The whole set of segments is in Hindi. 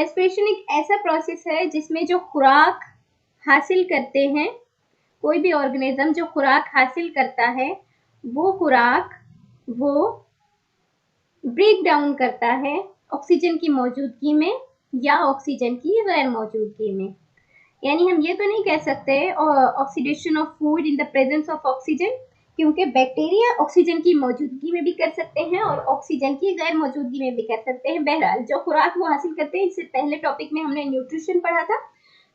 रेस्पिरेशन एक ऐसा प्रोसेस है जिसमें जो खुराक हासिल करते हैं, कोई भी ऑर्गेनिज्म जो खुराक हासिल करता है वो खुराक वो ब्रेक डाउन करता है ऑक्सीजन की मौजूदगी में या ऑक्सीजन की गैर मौजूदगी में। यानी हम ये तो नहीं कह सकते oxidation of food in the presence of oxygen, क्योंकि बैक्टीरिया ऑक्सीजन की मौजूदगी में भी कर सकते हैं और ऑक्सीजन की गैर मौजूदगी में भी कर सकते हैं। बहरहाल जो खुराक वो हासिल करते हैं, इससे पहले टॉपिक में हमने न्यूट्रिशन पढ़ा था,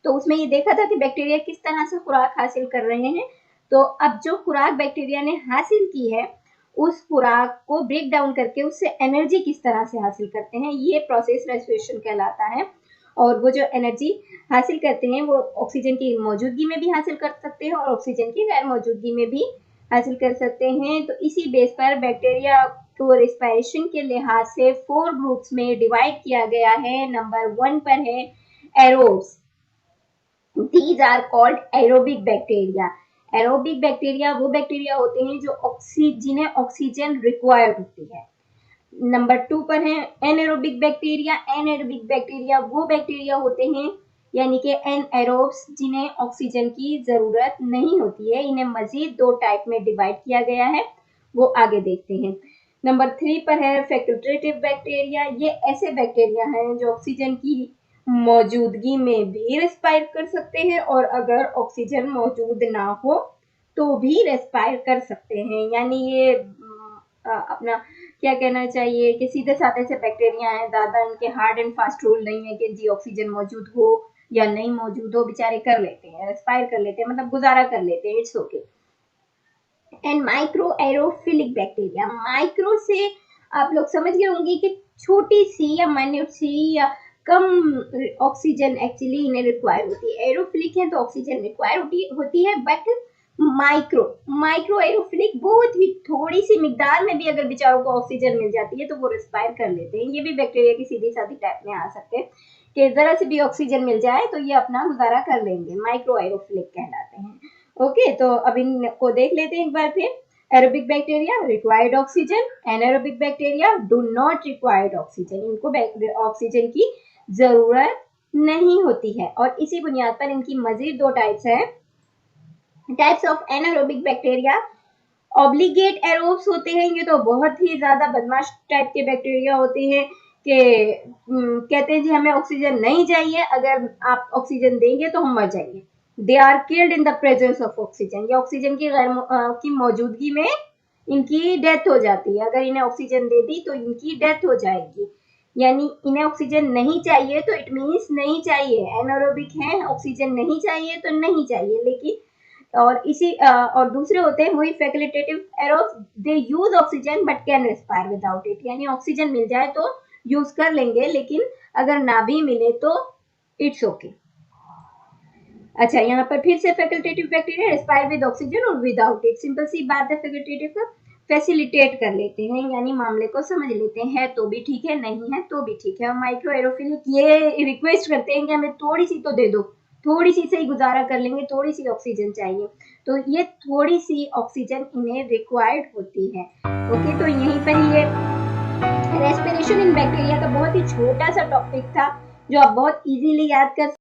तो उसमें ये देखा था कि बैक्टीरिया किस तरह से खुराक हासिल कर रहे हैं। तो अब जो खुराक बैक्टीरिया ने हासिल की है, उस खुराक को ब्रेक डाउन करके उससे एनर्जी किस तरह से हासिल करते हैं, ये प्रोसेस रेस्पिरेशन कहलाता है। और वो जो एनर्जी हासिल करते हैं वो ऑक्सीजन की मौजूदगी में भी हासिल कर सकते हैं और ऑक्सीजन की गैर मौजूदगी में भी हासिल कर सकते हैं। तो इसी बेस पर बैक्टीरिया को रेस्पिरेशन के लिहाज से 4 ग्रुप्स में डिवाइड किया गया है। नंबर 1 पर है aerobes. These are called aerobic bacteria. Aerobic bacteria वो बैक्टीरिया होते हैं जो जिन्हें ऑक्सीजन रिक्वायर्ड होती है। नंबर 2 पर है एनएरोबिक बैक्टीरिया। एनएरोबिक बैक्टीरिया वो बैक्टीरिया होते हैं यानी कि एनएरोब्स जिन्हें ऑक्सीजन की जरूरत नहीं होती है। इन्हें मजीद 2 टाइप में डिवाइड किया गया है, वो आगे देखते हैं। नंबर 3 पर है फैकल्टेटिव बैक्टीरिया। ये ऐसे बैक्टीरिया हैं जो ऑक्सीजन की मौजूदगी में भी रेस्पायर कर सकते हैं और अगर ऑक्सीजन मौजूद ना हो तो भी रेस्पायर कर सकते हैं। यानी ये अपना क्या कहना चाहिए कि सीधे साधे से बैक्टीरिया हैं, ज़्यादा इनके हार्ड एंड फास्ट रूल नहीं है कि जी ऑक्सीजन मौजूद हो या नहीं मौजूद हो, बेचारे कर लेते हैं, रेस्पायर कर लेते हैं, मतलब गुजारा कर लेते हैं, it's okay. And micro aerophilic bacteria. Micro से आप लोग समझ गए होंगे कि छोटी सी या माइन्यूट सी या कम ऑक्सीजन एक्चुअली इन्हें रिक्वायर होती है। एरोफिलिक है तो ऑक्सीजन रिक्वायर होती है, बट माइक्रो एरोफिलिक बहुत ही थोड़ी सी मिकदार में भी अगर बेचारों को ऑक्सीजन मिल जाती है तो वो रेस्पायर कर लेते हैं। ये भी बैक्टीरिया की सीधी साधी टाइप में आ सकते हैं कि जरा सी भी ऑक्सीजन मिल जाए तो ये अपना गुजारा कर लेंगे, माइक्रो एरोफिलिक कहलाते हैं। ओके, तो अब इनको देख लेते हैं एक बार फिर। Aerobic bacteria required oxygen, anaerobic bacteria do not required oxygen. इनको ऑक्सीजन की जरूरत नहीं होती है और इसी बुनियाद पर इनकी मजीद 2 टाइप्स हैं। Types of anaerobic bacteria. Obligate aerobes होते हैं, ये तो बहुत ही ज्यादा बदमाश टाइप के बैक्टीरिया होते हैं कि कहते हैं जी हमें ऑक्सीजन नहीं चाहिए, अगर आप ऑक्सीजन देंगे तो हम मर जाएंगे। They are killed in the presence of oxygen. ये ऑक्सीजन की मौजूदगी में इनकी डेथ हो जाती है। अगर इन्हें ऑक्सीजन दे दी तो इनकी डेथ हो जाएगी। यानी इन्हें ऑक्सीजन नहीं चाहिए तो इट मीन्स नहीं चाहिए। एनारोबिक है, ऑक्सीजन नहीं चाहिए तो नहीं चाहिए। लेकिन और इसी और दूसरे होते हैं वही facultative aerobes. They use oxygen but can respire without it. यानी ऑक्सीजन मिल जाए तो यूज कर लेंगे, लेकिन अगर ना भी मिले तो इट्स ओके। अच्छा, यहाँ पर फिर से facultative bacteria respire with oxygen और विदाउट इट। सिंपल सी बात है, फैकल्टेटिव का फैसिलिटेट कर लेते हैं, यानी मामले को समझ लेते हैं, तो भी ठीक है, नहीं है तो भी ठीक है। और माइक्रो एरोफिलिक ये रिक्वेस्ट करते हैं कि हमें थोड़ी सी तो दे दो, थोड़ी सी से ही गुजारा कर लेंगे, थोड़ी सी ऑक्सीजन चाहिए। तो ये थोड़ी सी ऑक्सीजन इन्हें रिक्वायर्ड होती है। ओके, तो यहीं पर ये रेस्पिरेशन इन बैक्टीरिया का बहुत ही छोटा सा टॉपिक था जो आप बहुत इजीली याद कर